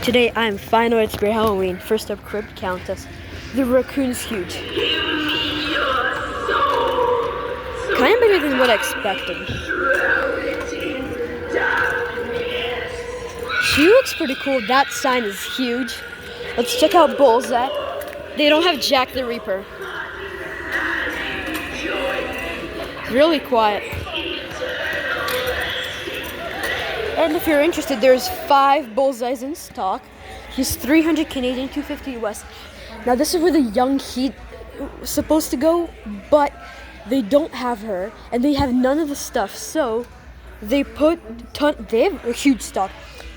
Today I'm finally at Spray Halloween. First up, Crypt Countess. The raccoon is huge. Kind of bigger than what I expected. She looks pretty cool. That sign is huge. Let's check out Bullseye. They don't have Jack the Reaper. Really quiet. And if you're interested, there's 5 Bullseyes in stock. He's 300 Canadian, 250 US. Now this is where the young Heat was supposed to go, but they don't have her, and they have none of the stuff. So they have a huge stock.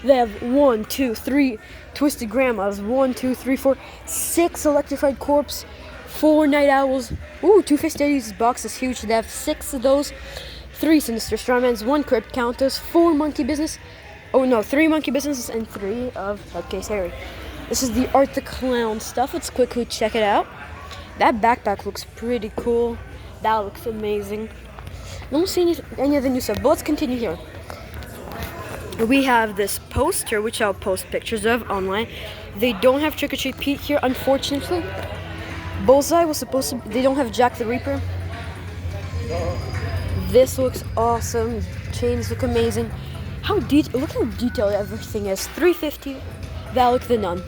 They have 1, 2, 3 Twisted Grandmas, 1, 2, 3, 4, 6 Electrified Corpse, 4 Night Owls. Ooh, 2 Festivities box is huge. They have 6 of those. 3 Sinister Strawmans, 1 Crypt Countess, 4 Monkey Business. Oh no, 3 Monkey Businesses and 3 of Headcase Harry. This is the Art the Clown stuff. Let's quickly check it out. That backpack looks pretty cool. That looks amazing. Don't see any of the new stuff, but let's continue here. We have this poster, which I'll post pictures of online. They don't have Trick or Treat Pete here, unfortunately. Bullseye was supposed to. They don't have Jack the Reaper. This looks awesome. Chains look amazing. Look how detailed everything is. 350. Valak the Nun.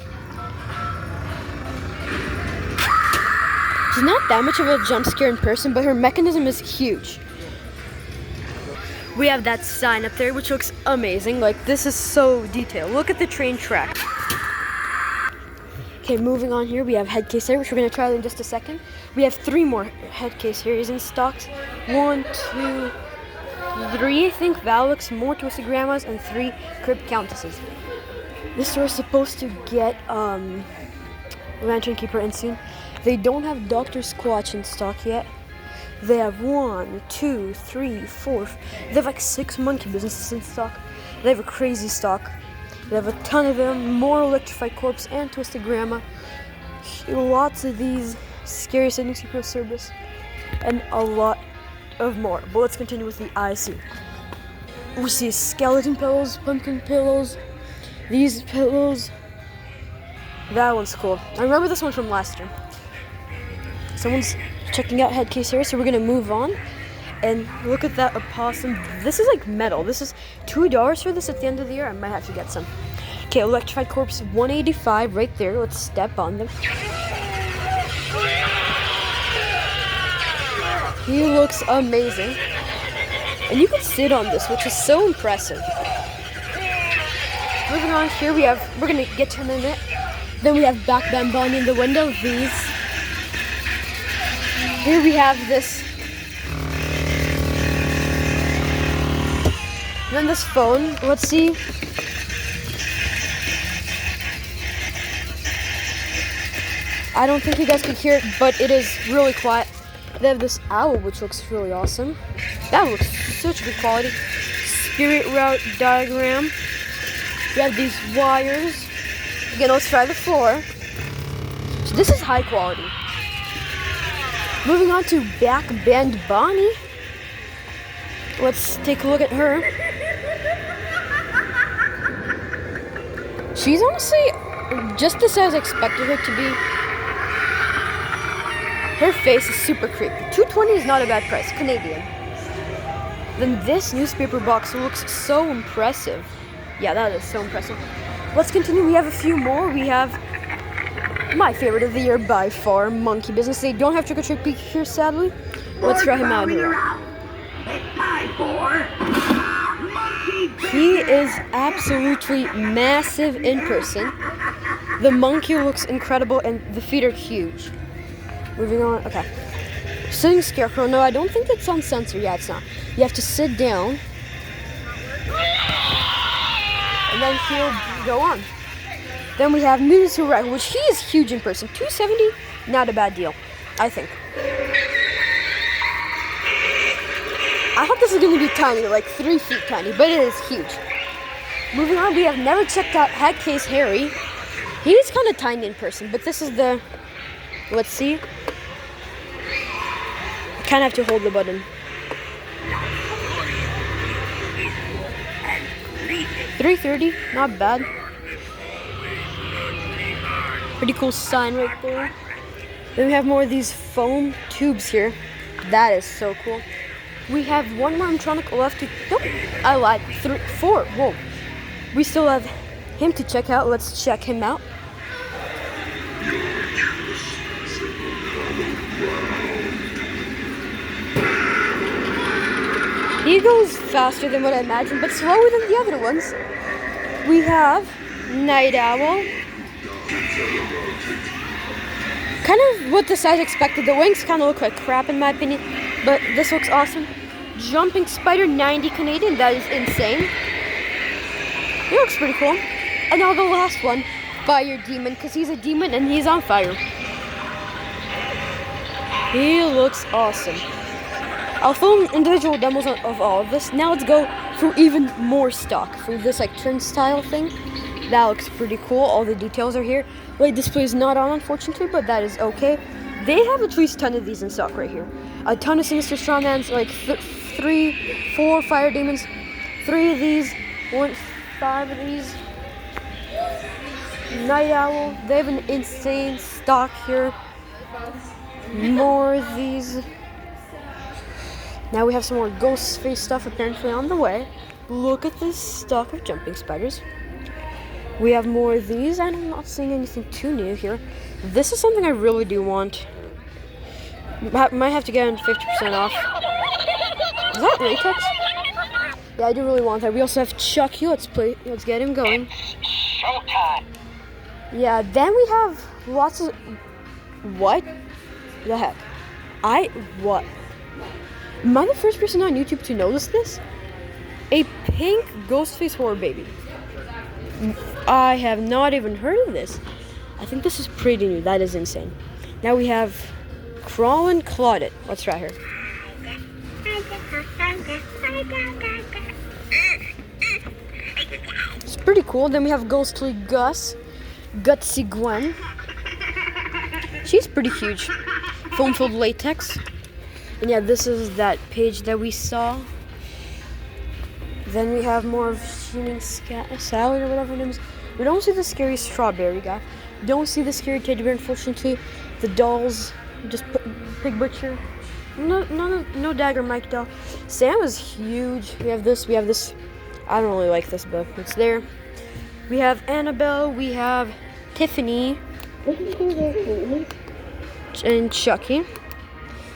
She's not that much of a jump scare in person, but her mechanism is huge. We have that sign up there, which looks amazing. Like, this is so detailed. Look at the train track. Okay, moving on here, we have Headcase Harry, which we're going to try in just a second. We have 3 more Headcase Harrys in stocks. 1, 2, 3, I think, Valaks, more Twisted Grandmas, and 3 Crypt Countesses. This store is supposed to get Lantern Keeper in soon. They don't have Dr. Squatch in stock yet. They have 1, 2, 3, 4. They have like 6 Monkey Businesses in stock. They have a crazy stock. They have a ton of them, more Electrified Corpse and Twisted Grandma. Lots of these Scary Sending Secret Service, and a lot of more. But let's continue with the IC. We see skeleton pillows, pumpkin pillows, these pillows. That one's cool. I remember this one from last year. Someone's checking out Headcase here, so we're gonna move on. And look at that opossum. This is like metal. This is $2 for this at the end of the year. I might have to get some. Okay, Electrified Corpse, $185 right there. Let's step on them. He looks amazing. And you can sit on this, which is so impressive. Moving on here, we're gonna get to him in a minute. Then we have Back Bambani in the window, these. Here we have this. And then this phone, let's see. I don't think you guys can hear it, but it is really quiet. They have this owl, which looks really awesome. That looks such good quality. Spirit route diagram. We have these wires. Again, let's try the floor. So this is high quality. Moving on to Back Band Bonnie. Let's take a look at her. She's honestly just the size I expected her to be. Her face is super creepy. $220 is not a bad price, Canadian. Then this newspaper box looks so impressive. Yeah, that is so impressive. Let's continue. We have a few more. We have my favorite of the year by far, Monkey Business. They don't have Trick or Treat Pete here, sadly. Let's try him out here. He is absolutely massive in person. The monkey looks incredible, and the feet are huge. Moving on. Okay. Sitting Scarecrow. No, I don't think that's on censor. Yeah, it's not. You have to sit down, and then he'll go on. Then we have Mewtwo Rat, which he is huge in person. $270, not a bad deal, I think. I thought this was going to be tiny, like 3 feet tiny, but it is huge. Moving on, we have never checked out Headcase Harry. He's kind of tiny in person, but this is the, let's see. I kind of have to hold the button. $330, not bad. Pretty cool sign right there. Then we have more of these foam tubes here. That is so cool. We have one more animatronic left to, nope, I lied, 4, whoa. We still have him to check out. Let's check him out. He goes faster than what I imagined, but slower than the other ones. We have Night Owl. Kind of what the size expected. The wings kind of look like crap in my opinion, but this looks awesome. Jumping Spider, 90 Canadian, that is insane. He looks pretty cool. And now the last one, Fire Demon, because he's a demon and he's on fire. He looks awesome. I'll film individual demos of all of this. Now let's go for even more stock for this like turnstile thing. That looks pretty cool. All the details are here. Light display is not on, unfortunately, but that is okay. They have at least 10 of these in stock right here. A ton of Sinister Strongmans, like 3, 4 Fire Demons, 3 of these, 5 of these. Night Owl. They have an insane stock here. More of these. Now we have some more ghost face stuff apparently on the way. Look at this stock of jumping spiders. We have more of these, and I'm not seeing anything too new here. This is something I really do want. Might have to get on 50% off. Is that latex? Yeah, I do really want that. We also have Chucky. Let's get him going. Showtime. Yeah, then we have lots of... What the heck? What? Am I the first person on YouTube to notice this? A pink Ghostface horror baby. I have not even heard of this. I think this is pretty new. That is insane. Now we have Crawlin' Claudette. Let's try her. It's pretty cool. Then we have Ghostly Gus, Gutsy Gwen. She's pretty huge. Foam-filled latex. And yeah, this is that page that we saw. Then we have more of Sheening Salad or whatever her name is. We don't see the scary strawberry guy. Don't see the scary teddy bear, unfortunately. The dolls, just Pig Butcher. No Dagger Mike doll. Sam is huge. We have this. I don't really like this, but it's there. We have Annabelle. We have Tiffany. And Chucky.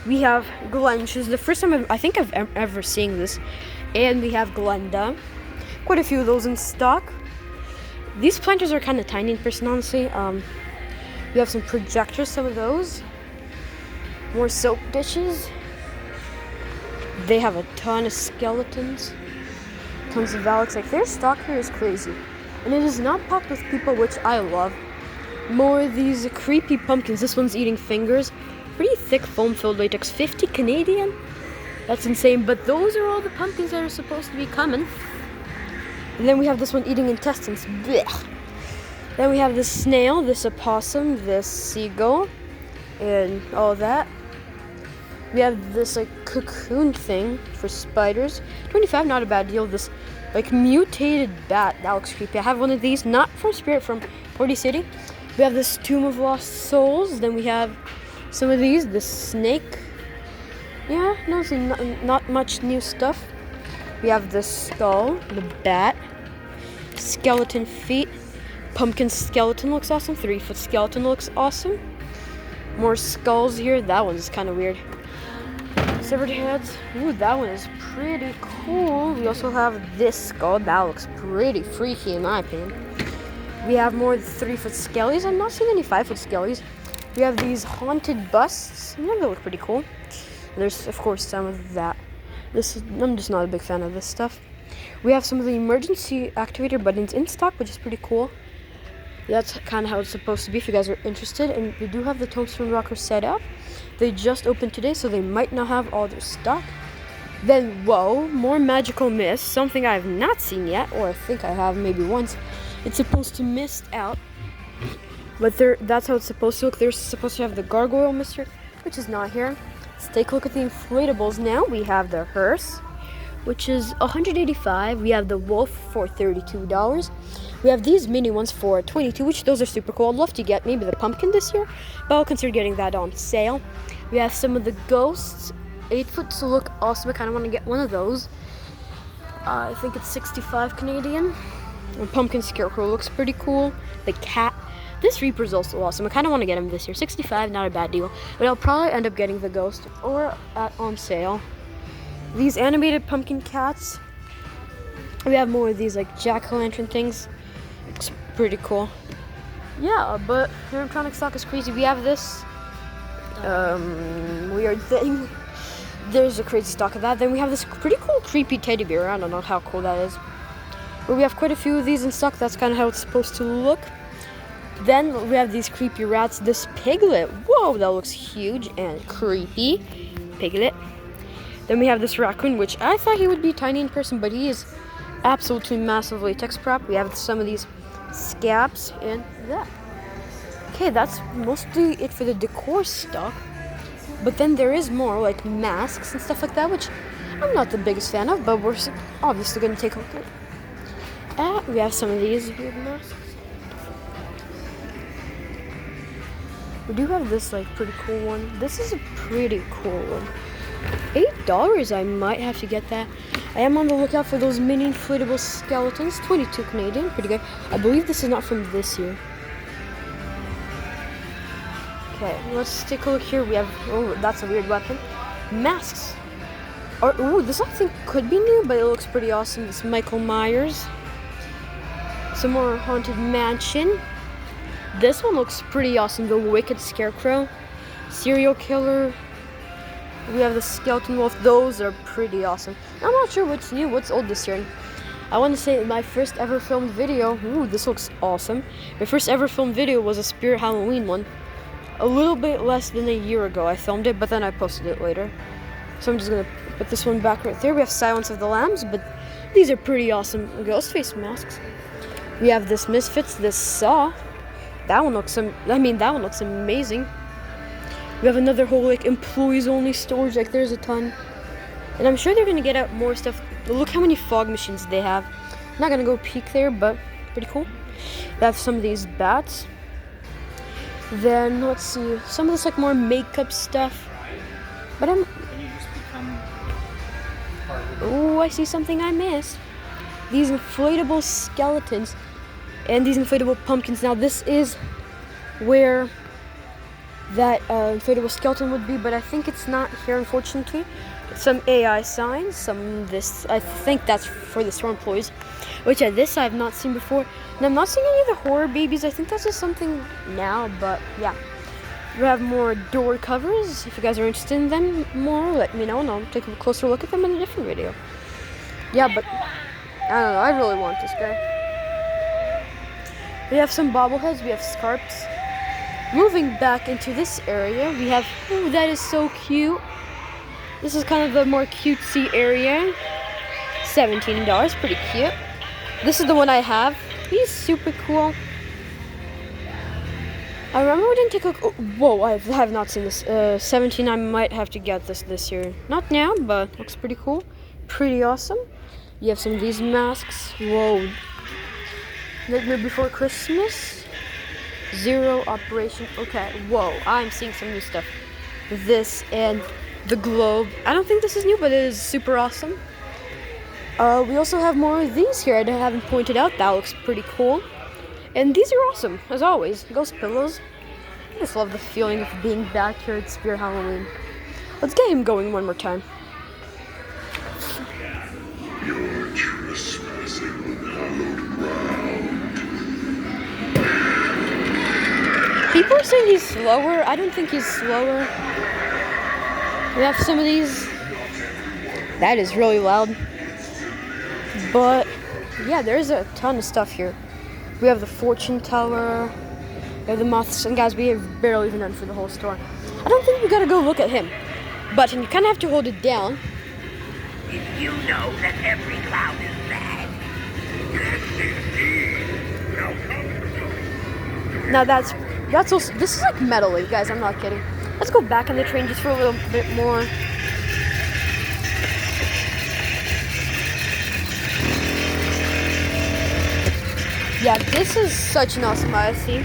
We have Glenn, which is the first time I think I've ever seen this. And we have Glenda. Quite a few of those in stock. These planters are kind of tiny in person, honestly. We have some projectors, some of those. More soap dishes. They have a ton of skeletons. Tons of Alex. Like, their stock here is crazy. And it is not packed with people, which I love. More of these creepy pumpkins. This one's eating fingers. Pretty thick foam-filled latex. 50 Canadian. That's insane. But those are all the pumpkins that are supposed to be coming. And then we have this one eating intestines. Blech. Then we have this snail, this opossum, this seagull, and all that. We have this like cocoon thing for spiders. 25, not a bad deal. This like mutated bat. That looks creepy. I have one of these, not from Spirit, from Party City. We have this Tomb of Lost Souls. Then we have some of these. This snake. Yeah, no, not much new stuff. We have the skull, the bat, skeleton feet, pumpkin skeleton looks awesome, 3-foot skeleton looks awesome. More skulls here. That one's kind of weird. Severed heads. Ooh, that one is pretty cool. We also have this skull. That looks pretty freaky in my opinion. We have more 3-foot skellies. I'm not seeing any 5-foot skellies. We have these haunted busts. They look pretty cool. There's, of course, some of that. I'm just not a big fan of this stuff. We have some of the emergency activator buttons in stock, which is pretty cool. That's kind of how it's supposed to be if you guys are interested. And we do have the Tombstone Rocker set up. They just opened today, so they might not have all their stock. Then, whoa, more magical mist. Something I have not seen yet, or I think I have maybe once. It's supposed to mist out. But that's how it's supposed to look. They're supposed to have the gargoyle mister, which is not here. Let's take a look at the inflatables now. We have the hearse. which is $185. We have the wolf for $32. We have these mini ones for $22, which those are super cool. I'd love to get maybe the pumpkin this year, but I'll consider getting that on sale. We have some of the ghosts, 8 foot, to look awesome. I kind of want to get one of those. I think it's 65 Canadian. The pumpkin scarecrow looks pretty cool. The cat. This Reaper's also awesome. I kind of want to get him this year. 65, not a bad deal. But I'll probably end up getting the ghost or on sale. These animated pumpkin cats. We have more of these like jack-o'-lantern things. Looks pretty cool. Yeah, but animatronic stock is crazy. We have this weird thing. There's a crazy stock of that. Then we have this pretty cool creepy teddy bear. I don't know how cool that is. But we have quite a few of these in stock. That's kind of how it's supposed to look. Then we have these creepy rats. This piglet. Whoa, that looks huge and creepy. Piglet. Then we have this raccoon, which I thought he would be tiny in person, but he is absolutely massive latex prop. We have some of these scabs and that. Okay, that's mostly it for the decor stock. But then there is more like masks and stuff like that, which I'm not the biggest fan of, but we're obviously going to take a look at. We have some of these weird masks. We do have this like pretty cool one. This is a pretty cool one. $8, I might have to get that. I am on the lookout for those mini inflatable skeletons. 22 Canadian, pretty good. I believe this is not from this year. Okay, let's take a look here. We have, oh, that's a weird weapon. Masks. Oh, this I think could be new, but it looks pretty awesome. This Michael Myers. Some more Haunted Mansion. This one looks pretty awesome. The Wicked Scarecrow. Serial Killer. We have the Skeleton Wolf. Those are pretty awesome. I'm not sure what's new, what's old this year. I want to say my first ever filmed video. Ooh, this looks awesome. My first ever filmed video was a Spirit Halloween one. A little bit less than a year ago I filmed it, but then I posted it later. So I'm just going to put this one back right there. We have Silence of the Lambs, but these are pretty awesome ghost face masks. We have this Misfits, this Saw. That one looks amazing. We have another whole like employees only storage, like there's a ton. And I'm sure they're going to get out more stuff. Look how many fog machines they have. I'm not going to go peek there, but pretty cool. They have some of these bats. Then let's see, some of this like more makeup stuff. But oh, I see something I missed. These inflatable skeletons and these inflatable pumpkins. Now this is where that inflatable skeleton would be, but I think it's not here, unfortunately. Some AI signs, I think that's for the store employees, which this I have not seen before. And I'm not seeing any of the horror babies. I think that's just something now, but yeah. We have more door covers. If you guys are interested in them more, let me know and I'll take a closer look at them in a different video. Yeah, but I don't know, I really want this guy. We have some bobbleheads, we have scarps. Moving back into this area, we have, oh, that is so cute. This is kind of the more cutesy area. $17, pretty cute. This is the one I have. He's super cool. I remember we didn't take a look. Oh, whoa, I have not seen this. 17, I might have to get this year. Not now, but looks pretty cool. Pretty awesome. You have some of these masks. Whoa. Nightmare Before Christmas. Zero Operation. Okay, whoa, I'm seeing some new stuff. This and the globe. I don't think this is new, but it is super awesome. We also have more of these here I haven't pointed out. That looks pretty cool. And these are awesome, as always. Ghost pillows. I just love the feeling of being back here at Spirit Halloween. Let's get him going one more time. You're trespassing on hallowed ground. People are saying he's slower. I don't think he's slower. We have some of these. That is really loud. But yeah, there's a ton of stuff here. We have the fortune teller. We have the moths. And guys, we have barely even done for the whole store. I don't think we gotta go look at him. But you kind of have to hold it down. If you know that every clown is bad. Now that's also, this is like metally, guys, I'm not kidding. Let's go back in the train just for a little bit more. Yeah, this is such an awesome Odyssey.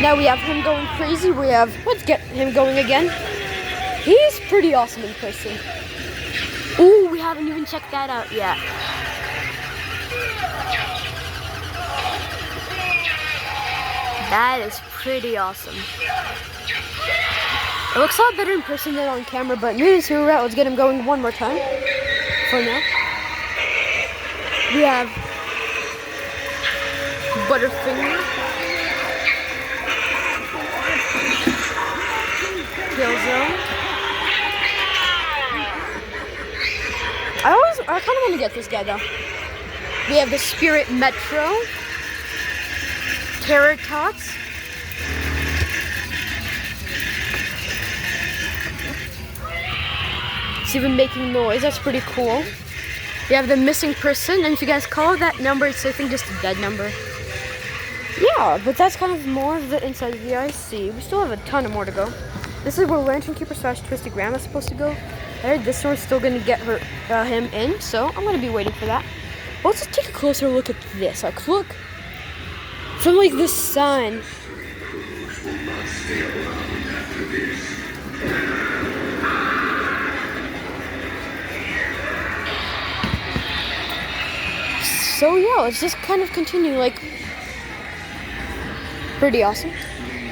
Now we have him going crazy. Let's get him going again. He's pretty awesome in person. Ooh, we haven't even checked that out yet. That is pretty awesome. It looks a lot better in person than on camera, but news here, let's get him going one more time. For now. We have Butterfinger. Killzone. I kind of want to get this guy though. We have the Spirit Metro. Terror Tots. It's even making noise. That's pretty cool. We have the Missing Person, and if you guys call that number, it's I think just a dead number. Yeah, but that's kind of more of the inside of the IC. We still have a ton of more to go. This is where Lantern Keeper / Twisted Grandma is supposed to go. I heard this store's still gonna get him in, so I'm gonna be waiting for that. But let's just take a closer look at this. Like, look from like the sun. So yeah, let's just kind of continue. Like, pretty awesome.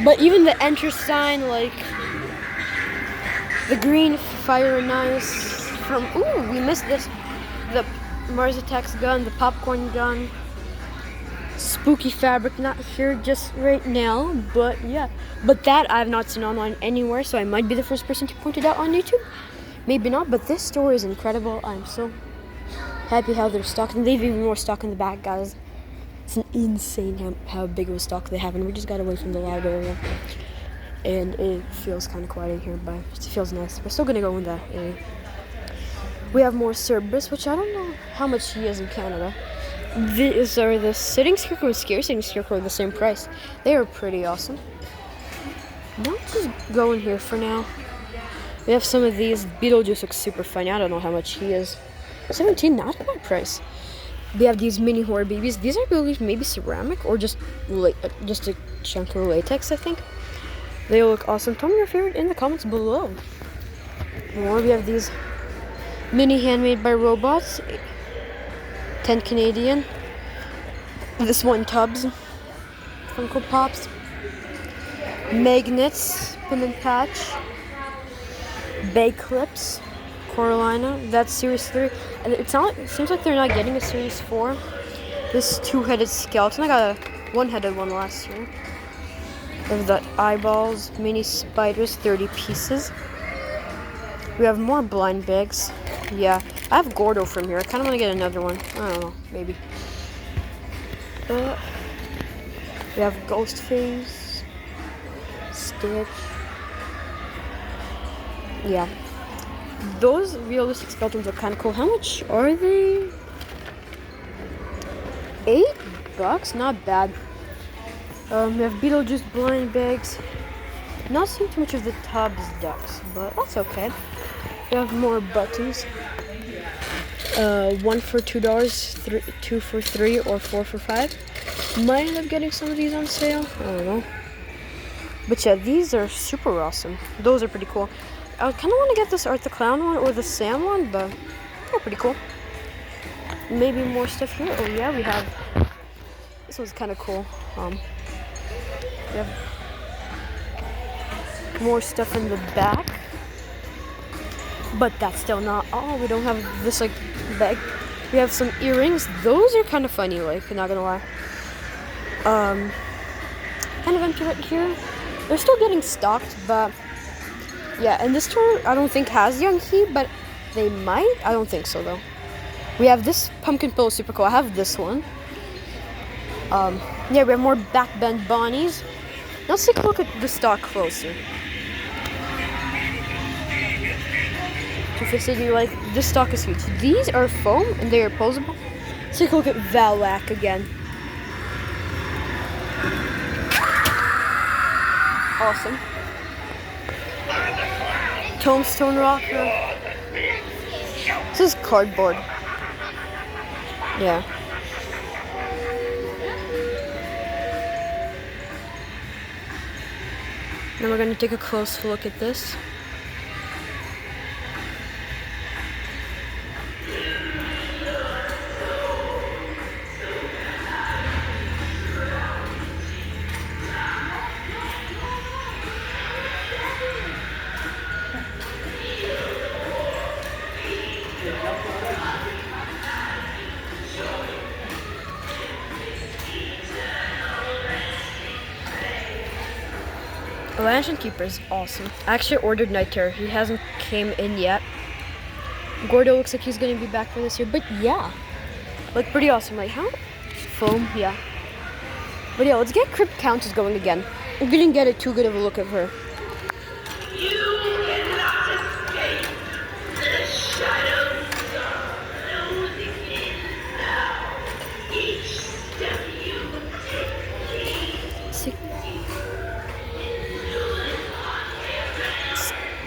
But even the enter sign, like the green fire and ice from, ooh, we missed this. The Mars Attacks gun, the popcorn gun, spooky fabric, not here just right now, but yeah. But that I have not seen online anywhere, so I might be the first person to point it out on YouTube. Maybe not, but this store is incredible. I'm so happy how they're stocked, and they have even more stock in the back, guys. It's insane how big of a stock they have, and we just got away from the loud area. And it feels kind of quiet in here, but it feels nice. We're still gonna go in that area. We have more Cerberus, which I don't know how much he is in Canada. These are the Sitting Scarecrow and Scare Sitting Scarecrow at the same price. They are pretty awesome. Let's just go in here for now. We have some of these. Beetlejuice looks super funny. I don't know how much he is. 17, not a bad price. We have these mini horror babies. These are, I believe, maybe ceramic or just a chunk of latex, I think. They look awesome. Tell me your favorite in the comments below. More, we have these mini handmade by robots. 10 Canadian. This one tubs. Funko Pops. Magnets. Pin and patch. Bay clips. Coralina. That's Series 3. And it seems like they're not getting a Series 4. This two-headed skeleton. I got a one-headed one last year. There's that eyeballs, mini spiders, 30 pieces. We have more blind bags. Yeah, I have Gordo from here. I kind of want to get another one. I don't know, maybe. We have Ghostface, Stitch. Yeah, those realistic skeletons are kind of cool. How much are they? $8? Not bad. We have Beetlejuice blind bags. Not seeing too much of the Tubbs ducks, but that's okay. We have more buttons. 1 for $2, 2 for $3, or 4 for $5. Might end up getting some of these on sale. I don't know. But yeah, these are super awesome. Those are pretty cool. I kind of want to get this Art the Clown one or the Sam one, but they're pretty cool. Maybe more stuff here. Oh yeah, we have. This one's kind of cool. We have more stuff in the back, but that's still not all. We don't have this like bag. We have some earrings. Those are kind of funny, like, not gonna lie. Kind of empty right here. They're still getting stocked, but yeah. And this store I don't think has Young He, but they might. I don't think so though. We have this pumpkin pillow, super cool. I have this one. Yeah, we have more backbend Bonnies. Let's take a look at the stock closer. If you like, this stock is huge. These are foam and they are posable. Let's take a look at Valak again. Awesome. Tombstone Rocker. This is cardboard. Yeah. Now we're gonna take a close look at this. The Lantern Keeper is awesome. I actually ordered Night Terror. He hasn't came in yet. Gordo looks like he's gonna be back for this year, but yeah. Like pretty awesome, right? How? Foam, yeah. But yeah, let's get Crypt Countess going again. We didn't get too good of a look at her. You cannot escape the shadows of closing in now. Each step you take See?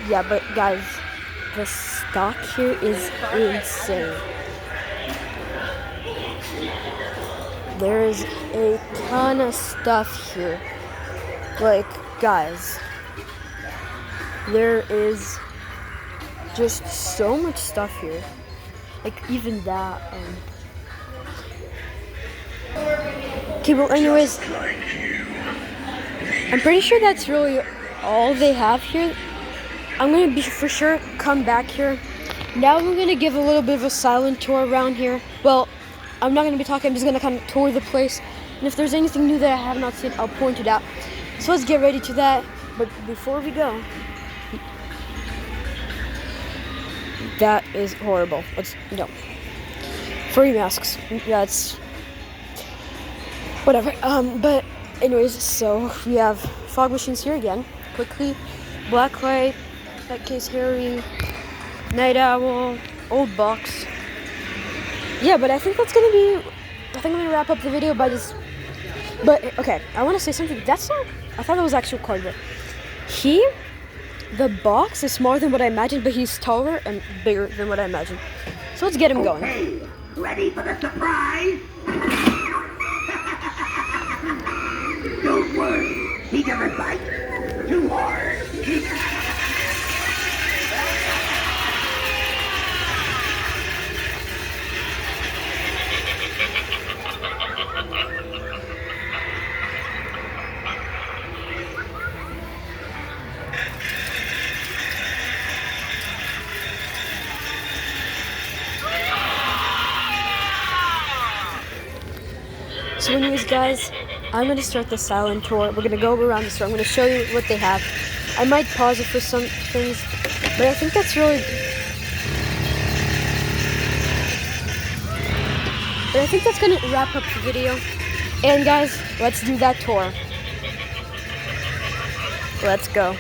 Yeah, but guys, the stock here is insane. There is a ton of stuff here. Like, guys, there is just so much stuff here. Like, even that. Okay, well, anyways, I'm pretty sure that's really all they have here. I'm gonna be for sure come back here. Now I'm gonna give a little bit of a silent tour around here. Well, I'm not gonna be talking, I'm just gonna kind of tour the place. And if there's anything new that I have not seen, I'll point it out. So let's get ready to that. But before we go, that is horrible. Let's, no. Furry masks, that's, whatever. But anyways, so we have fog machines here again. Quickly, Blacklight, That Case Harry, Night Owl, Old Box. Yeah, but I think that's gonna be, I think I'm gonna wrap up the video by this. But okay, I want to say something. That's not, I thought that was actual cardboard. The box is smaller than what I imagined, but he's taller and bigger than what I imagined. So let's get him going. Hey, ready for the surprise? Don't worry, he doesn't bite too hard. So anyways, guys, I'm going to start the silent tour. We're going to go around the store. I'm going to show you what they have. I might pause it for some things, but I think that's really... But I think that's going to wrap up the video. And guys, let's do that tour. Let's go.